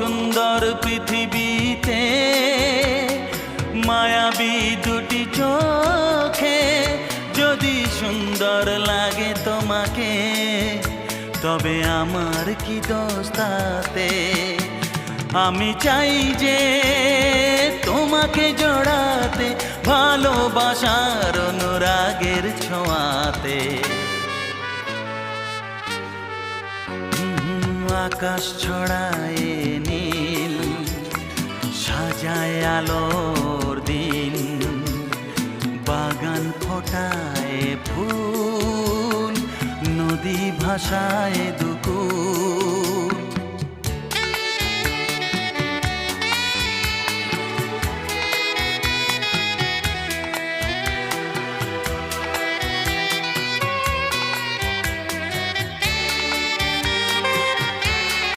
সুন্দর পৃথিবীতে মায়াবী দুটি চোখে যদি সুন্দর লাগে তোমাকে, তবে আমার কি দোষ তাতে? আমি চাই যে তোমাকে জড়াতে, ভালোবাসার অনুরাগের ছোঁয়াতে। আকাশ ছড়ায় নীল, সাজায় আলোর দিন, বাগান ফোটায় ফুল, নদী ভাসায় দুকুল।